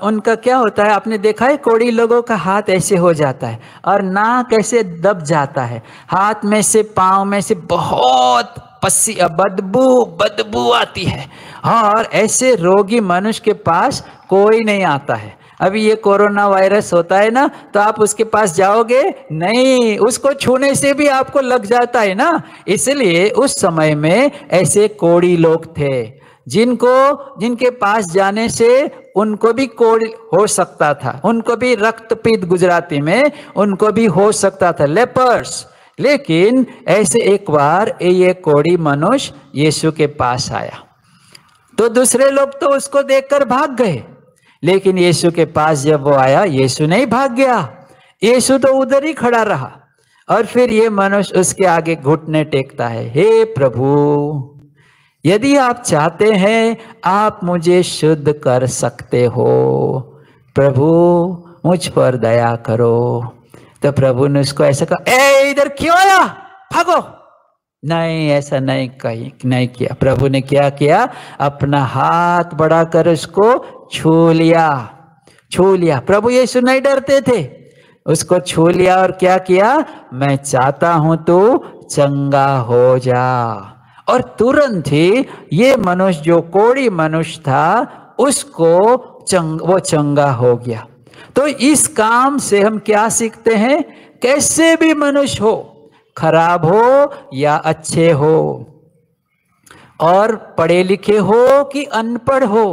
उनका क्या होता है, आपने देखा है कोढ़ी लोगों का हाथ ऐसे हो जाता है और नाक ऐसे दब जाता है, हाथ में से पाँव में से बहुत बदबू आती है, और ऐसे रोगी मनुष्य के पास कोई नहीं आता है। अभी ये कोरोना वायरस होता है ना, तो आप उसके पास जाओगे नहीं, उसको छूने से भी आपको लग जाता है ना। इसलिए उस समय में ऐसे कोढ़ी लोग थे जिनके पास जाने से उनको भी कोढ़ हो सकता था, उनको भी रक्तपित्त गुजराती में उनको भी हो सकता था, लेपर्स। लेकिन ऐसे एक बार ये कोढ़ी मनुष्य यीशु के पास आया, तो दूसरे लोग तो उसको देखकर भाग गए, लेकिन यीशु के पास जब वो आया, यीशु नहीं भाग गया, यीशु तो उधर ही खड़ा रहा। और फिर ये मनुष्य उसके आगे घुटने टेकता है, हे प्रभु, यदि आप चाहते हैं आप मुझे शुद्ध कर सकते हो, प्रभु मुझ पर दया करो। तो प्रभु ने उसको ऐसा कहा, ए इधर क्यों आया, भागो। नहीं, ऐसा नहीं किया। प्रभु ने क्या किया, अपना हाथ बढ़ाकर उसको छू लिया। प्रभु यीशु नहीं डरते थे, उसको छू लिया और क्या किया, मैं चाहता हूं तू चंगा हो जा। और तुरंत ही ये मनुष्य, जो कोढ़ी मनुष्य था, उसको वो चंगा हो गया। तो इस काम से हम क्या सीखते हैं, कैसे भी मनुष्य हो, खराब हो या अच्छे हो, और पढ़े लिखे हो कि अनपढ़ हो,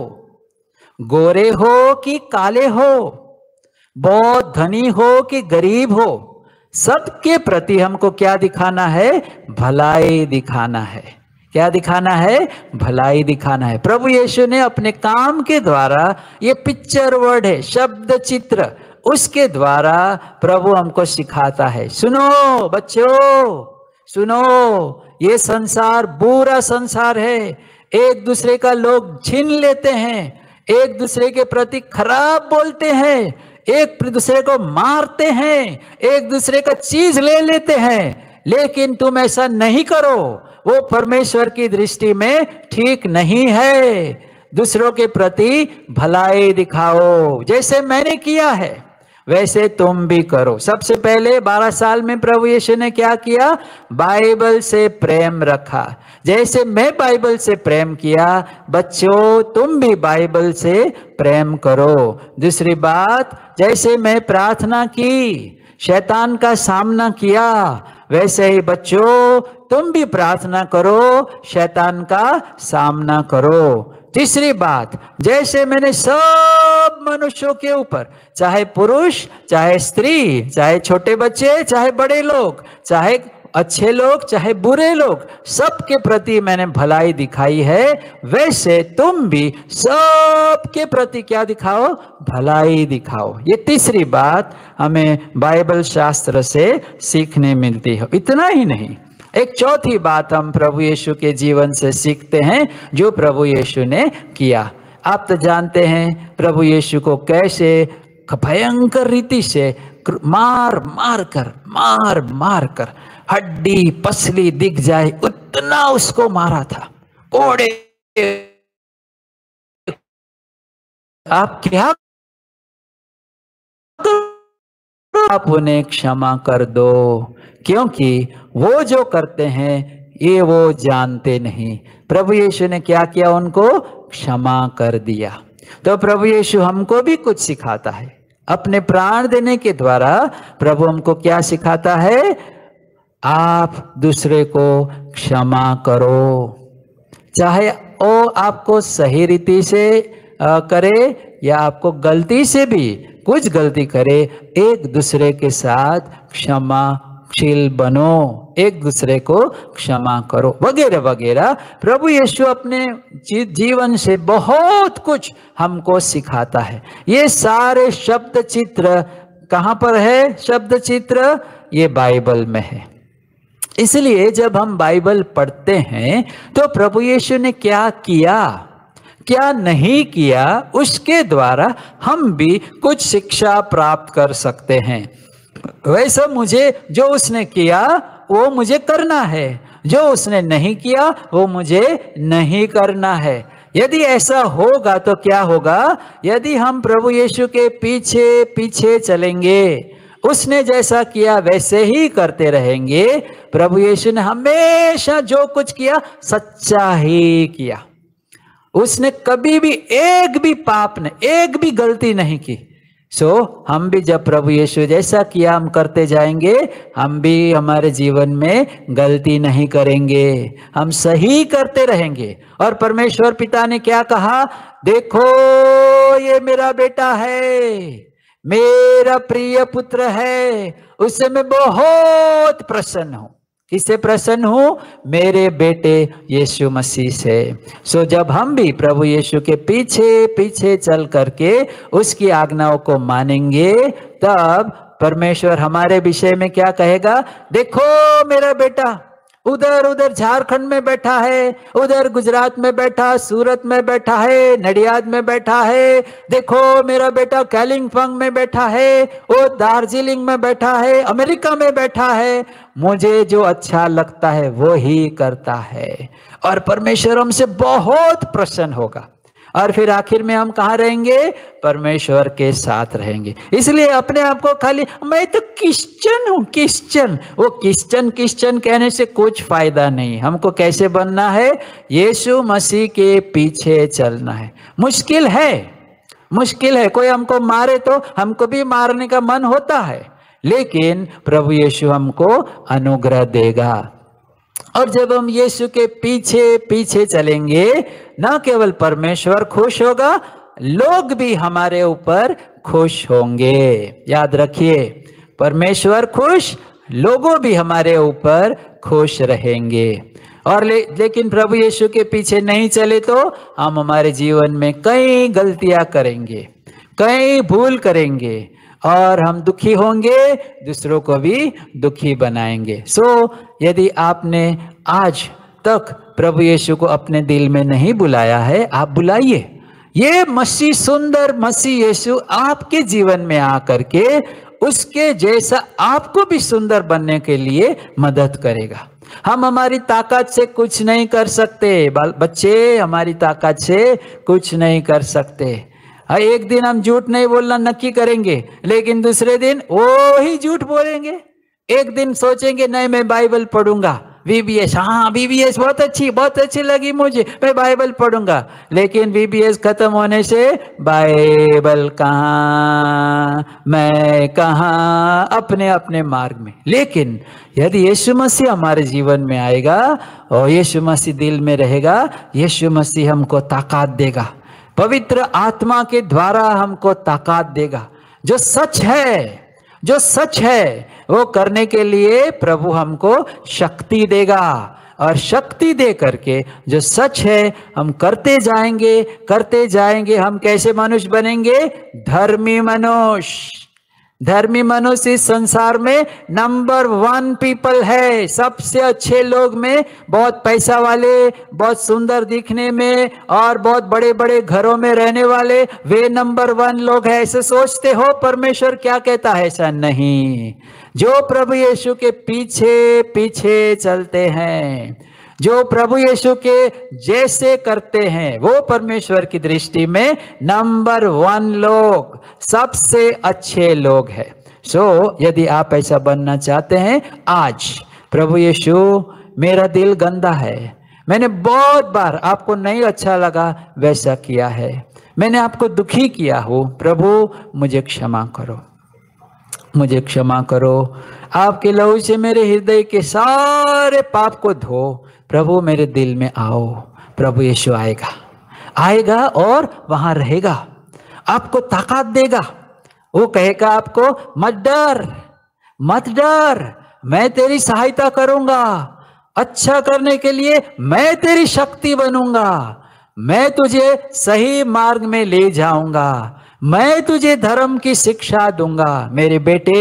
गोरे हो कि काले हो, बहुत धनी हो कि गरीब हो, सबके प्रति हमको क्या दिखाना है, भलाई दिखाना है। क्या दिखाना है, भलाई दिखाना है। प्रभु यीशु ने अपने काम के द्वारा, ये पिक्चर वर्ड है, शब्द चित्र, उसके द्वारा प्रभु हमको सिखाता है। सुनो बच्चों, सुनो, ये संसार बुरा संसार है, एक दूसरे का लोग छीन लेते हैं, एक दूसरे के प्रति खराब बोलते हैं, एक दूसरे को मारते हैं, एक दूसरे का चीज ले लेते हैं। लेकिन तुम ऐसा नहीं करो, वो परमेश्वर की दृष्टि में ठीक नहीं है। दूसरों के प्रति भलाई दिखाओ, जैसे मैंने किया है वैसे तुम भी करो। सबसे पहले 12 साल में प्रभु यीशु ने क्या किया, बाइबल से प्रेम रखा। जैसे मैं बाइबल से प्रेम किया, बच्चों तुम भी बाइबल से प्रेम करो। दूसरी बात, जैसे मैं प्रार्थना की, शैतान का सामना किया, वैसे ही बच्चों तुम भी प्रार्थना करो, शैतान का सामना करो। तीसरी बात, जैसे मैंने सब मनुष्यों के ऊपर, चाहे पुरुष चाहे स्त्री, चाहे छोटे बच्चे चाहे बड़े लोग, चाहे अच्छे लोग चाहे बुरे लोग, सबके प्रति मैंने भलाई दिखाई है, वैसे तुम भी सबके प्रति क्या दिखाओ, भलाई दिखाओ। ये तीसरी बात हमें बाइबल शास्त्र से सीखने मिलती है। इतना ही नहीं, एक चौथी बात हम प्रभु यीशु के जीवन से सीखते हैं, जो प्रभु यीशु ने किया। आप तो जानते हैं प्रभु यीशु को कैसे भयंकर रीति से मार मार कर हड्डी पसली दिख जाए उतना उसको मारा था। कोड़े, आप क्या, आप उन्हें क्षमा कर दो, क्योंकि वो जो करते हैं ये वो जानते नहीं। प्रभु यीशु ने क्या किया, उनको क्षमा कर दिया। तो प्रभु यीशु हमको भी कुछ सिखाता है, अपने प्राण देने के द्वारा प्रभु हमको क्या सिखाता है, आप दूसरे को क्षमा करो, चाहे वो आपको सही रीति से करे या आपको गलती से भी कुछ गलती करे, एक दूसरे के साथ क्षमाशील बनो, एक दूसरे को क्षमा करो, वगैरह वगैरह। प्रभु यीशु अपने जीवन से बहुत कुछ हमको सिखाता है। ये सारे शब्द चित्र कहाँ पर है, शब्द चित्र ये बाइबल में है। इसलिए जब हम बाइबल पढ़ते हैं तो प्रभु यीशु ने क्या किया, क्या नहीं किया, उसके द्वारा हम भी कुछ शिक्षा प्राप्त कर सकते हैं। वैसे मुझे जो उसने किया वो मुझे करना है, जो उसने नहीं किया वो मुझे नहीं करना है। यदि ऐसा होगा तो क्या होगा, यदि हम प्रभु यीशु के पीछे पीछे चलेंगे उसने जैसा किया वैसे ही करते रहेंगे। प्रभु यीशु ने हमेशा जो कुछ किया सच्चा ही किया। उसने कभी भी एक भी पाप ने, एक भी गलती नहीं की। हम भी जब प्रभु यीशु जैसा किया हम करते जाएंगे, हम भी हमारे जीवन में गलती नहीं करेंगे, हम सही करते रहेंगे। और परमेश्वर पिता ने क्या कहा, देखो ये मेरा बेटा है, मेरा प्रिय पुत्र है, उससे मैं बहुत प्रसन्न हूं। किससे प्रसन्न हूं? मेरे बेटे यीशु मसीह से। जब हम भी प्रभु यीशु के पीछे पीछे चल करके उसकी आज्ञाओं को मानेंगे, तब परमेश्वर हमारे विषय में क्या कहेगा, देखो मेरा बेटा उधर उधर झारखंड में बैठा है, उधर गुजरात में बैठा, सूरत में बैठा है, नडियाद में बैठा है, देखो मेरा बेटा कालिम्पोंग में बैठा है, वो दार्जिलिंग में बैठा है, अमेरिका में बैठा है, मुझे जो अच्छा लगता है वो ही करता है। और परमेश्वर हमसे बहुत प्रसन्न होगा। और फिर आखिर में हम कहाँ रहेंगे? परमेश्वर के साथ रहेंगे। इसलिए अपने आप को खाली मैं तो क्रिश्चियन हूँ, क्रिश्चियन, वो क्रिश्चियन कहने से कुछ फायदा नहीं। हमको कैसे बनना है? यीशु मसीह के पीछे चलना है। मुश्किल है, मुश्किल है। कोई हमको मारे तो हमको भी मारने का मन होता है, लेकिन प्रभु यीशु हमको अनुग्रह देगा। और जब हम यीशु के पीछे पीछे चलेंगे, ना केवल परमेश्वर खुश होगा, लोग भी हमारे ऊपर खुश होंगे। याद रखिए, परमेश्वर खुश, लोगों भी हमारे ऊपर खुश रहेंगे। और लेकिन प्रभु यीशु के पीछे नहीं चले तो हम हमारे जीवन में कई गलतियां करेंगे, कई भूल करेंगे, और हम दुखी होंगे, दूसरों को भी दुखी बनाएंगे। यदि आपने आज तक प्रभु यीशु को अपने दिल में नहीं बुलाया है, आप बुलाइए। ये मसीह, सुंदर मसीह यीशु आपके जीवन में आकर के उसके जैसा आपको भी सुंदर बनने के लिए मदद करेगा। हम हमारी ताकत से कुछ नहीं कर सकते, बच्चे हमारी ताकत से कुछ नहीं कर सकते। एक दिन हम झूठ नहीं बोलना नक्की करेंगे, लेकिन दूसरे दिन वो ही झूठ बोलेंगे। एक दिन सोचेंगे नहीं मैं बाइबल पढ़ूंगा, VBS, हाँ VBS बहुत अच्छी लगी मुझे, मैं बाइबल पढ़ूंगा, लेकिन VBS खत्म होने से बाइबल कहाँ, मैं कहाँ, अपने अपने मार्ग में। लेकिन यदि यीशु मसीह हमारे जीवन में आएगा और यीशु मसीह दिल में रहेगा, यीशु मसीह हमको ताकत देगा, पवित्र आत्मा के द्वारा हमको ताकत देगा। जो सच है, जो सच है वो करने के लिए प्रभु हमको शक्ति देगा, और शक्ति दे करके जो सच है हम करते जाएंगे, करते जाएंगे। हम कैसे मनुष्य बनेंगे? धर्मी मनुष्य। धर्मी मनुष्य इस संसार में नंबर 1 पीपल है। सबसे अच्छे लोग में, बहुत पैसा वाले, बहुत सुंदर दिखने में और बहुत बड़े बड़े घरों में रहने वाले, वे नंबर 1 लोग हैं। ऐसे सोचते हो? परमेश्वर क्या कहता है? ऐसा नहीं। जो प्रभु यीशु के पीछे पीछे चलते हैं, जो प्रभु यीशु के जैसे करते हैं, वो परमेश्वर की दृष्टि में नंबर 1 लोग, सबसे अच्छे लोग हैं। यदि आप ऐसा बनना चाहते हैं, आज प्रभु यीशु मेरा दिल गंदा है, मैंने बहुत बार आपको नहीं अच्छा लगा वैसा किया है, मैंने आपको दुखी किया हो, प्रभु मुझे क्षमा करो, मुझे क्षमा करो। आपके लहू से मेरे हृदय के सारे पाप को धो, प्रभु मेरे दिल में आओ। प्रभु यीशु आएगा, आएगा और वहां रहेगा, आपको ताकत देगा। वो कहेगा आपको, मत डर, मत डर, मैं तेरी सहायता करूंगा, अच्छा करने के लिए मैं तेरी शक्ति बनूंगा, मैं तुझे सही मार्ग में ले जाऊंगा, मैं तुझे धर्म की शिक्षा दूंगा। मेरे बेटे,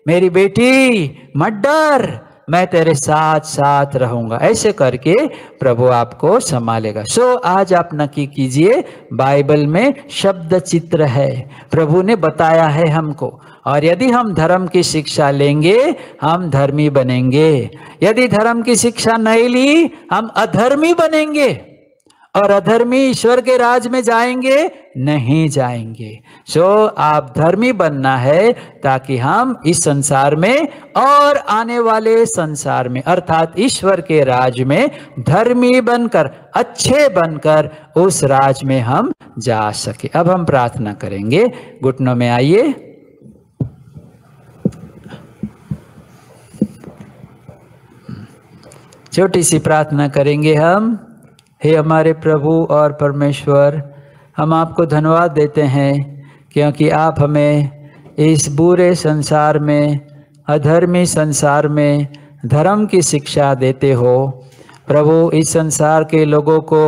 मेरी बेटी, मत डर, मैं तेरे साथ साथ रहूंगा। ऐसे करके प्रभु आपको संभालेगा। आज आप नक्की कीजिए, बाइबल में शब्द चित्र है, प्रभु ने बताया है हमको, और यदि हम धर्म की शिक्षा लेंगे हम धर्मी बनेंगे, यदि धर्म की शिक्षा नहीं ली हम अधर्मी बनेंगे। और अधर्मी ईश्वर के राज में जाएंगे नहीं जाएंगे। सो आप धर्मी बनना है ताकि हम इस संसार में और आने वाले संसार में अर्थात ईश्वर के राज में धर्मी बनकर, अच्छे बनकर उस राज में हम जा सके। अब हम प्रार्थना करेंगे। घुटनों में आइए। छोटी सी प्रार्थना करेंगे हम। हे हमारे प्रभु और परमेश्वर, हम आपको धन्यवाद देते हैं क्योंकि आप हमें इस बुरे संसार में, अधर्मी संसार में धर्म की शिक्षा देते हो। प्रभु, इस संसार के लोगों को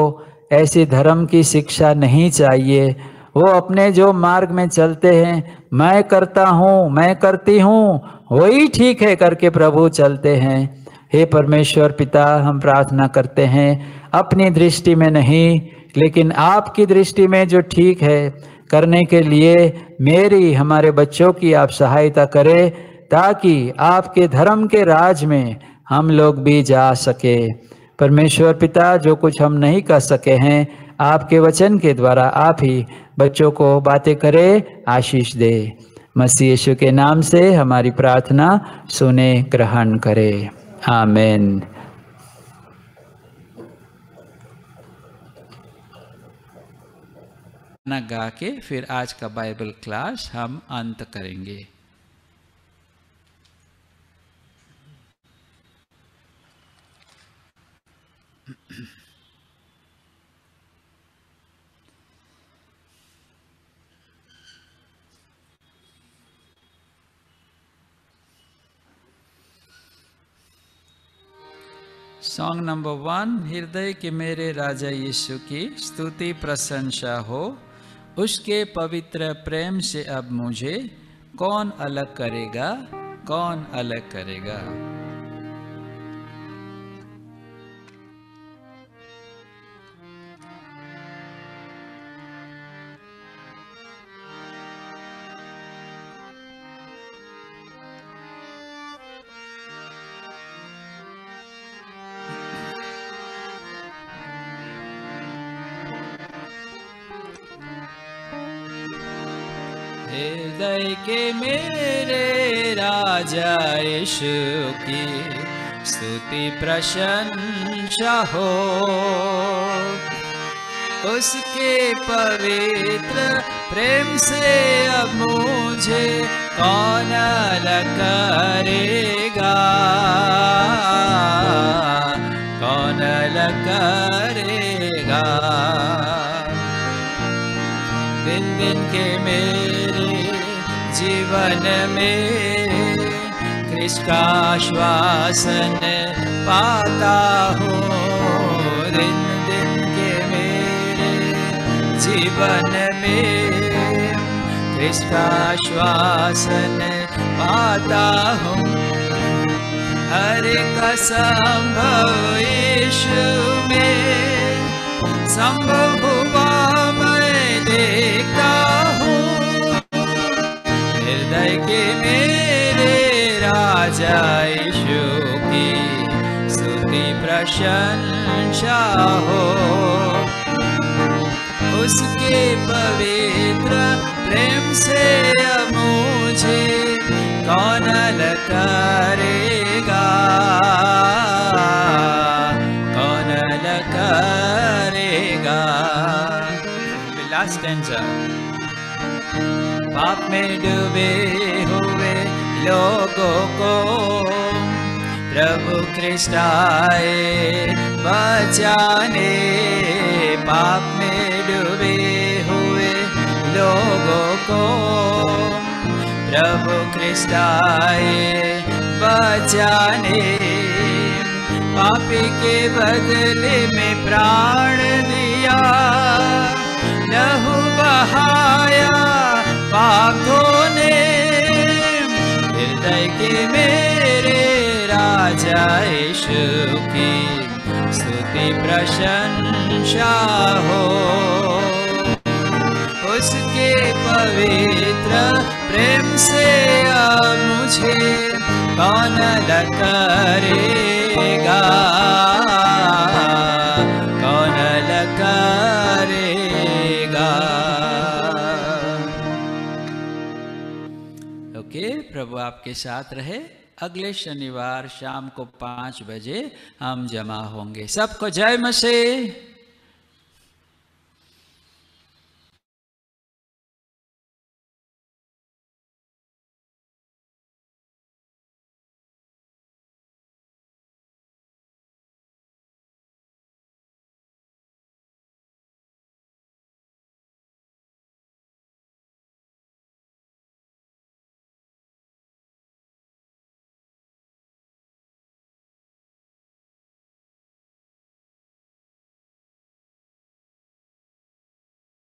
ऐसी धर्म की शिक्षा नहीं चाहिए। वो अपने जो मार्ग में चलते हैं, मैं करता हूँ, मैं करती हूँ, वही ठीक है करके प्रभु चलते हैं। हे परमेश्वर पिता, हम प्रार्थना करते हैं अपनी दृष्टि में नहीं लेकिन आपकी दृष्टि में जो ठीक है करने के लिए मेरी, हमारे बच्चों की आप सहायता करें ताकि आपके धर्म के राज में हम लोग भी जा सके। परमेश्वर पिता, जो कुछ हम नहीं कर सके हैं, आपके वचन के द्वारा आप ही बच्चों को बातें करे, आशीष दे। मसीह यीशु के नाम से हमारी प्रार्थना सुने, ग्रहण करे। आमीन। गाना गा के फिर आज का बाइबल क्लास हम अंत करेंगे। सॉन्ग नंबर 1, हृदय के मेरे राजा यीशु की स्तुति प्रशंसा हो, उसके पवित्र प्रेम से अब मुझे कौन अलग करेगा, कौन अलग करेगा। हृदय के मेरे राजा यीशु की स्तुति प्रशंसा हो, उसके पवित्र प्रेम से अब मुझे कौन अलग करेगा, कौन अलग करेगा। दिन दिन के मेरे जीवन में कृष्ण का आश्वासन पाता हूँ। दिन दिन के मेरे जीवन में कृष्ण का आश्वासन पाता हूँ। हर एक संभव यीशु में संभव हुआ मैं देखता हूँ। हृदय के मेरे राजा यीशु की स्तुति प्रशंसा हो, उसके पवित्र प्रेम से अब मुझे कौन अलग करेगा, कौन अलग करेगा। Last stanza. पाप में डूबे हुए लोगों को प्रभु कृष्ण आए बचाने। पाप में डूबे हुए लोगों को प्रभु कृष्ण आए बचाने। पापी के बदले में प्राण दिया, लहू बहाया पापों ने। हृदय के मेरे राजा यीशु की स्तुति प्रशंसा हो, उसके पवित्र प्रेम से अब मुझे कौन अलग करेगा, कौन अलग आपके साथ रहे। अगले शनिवार शाम को 5 बजे हम जमा होंगे। सबको जय मसीह।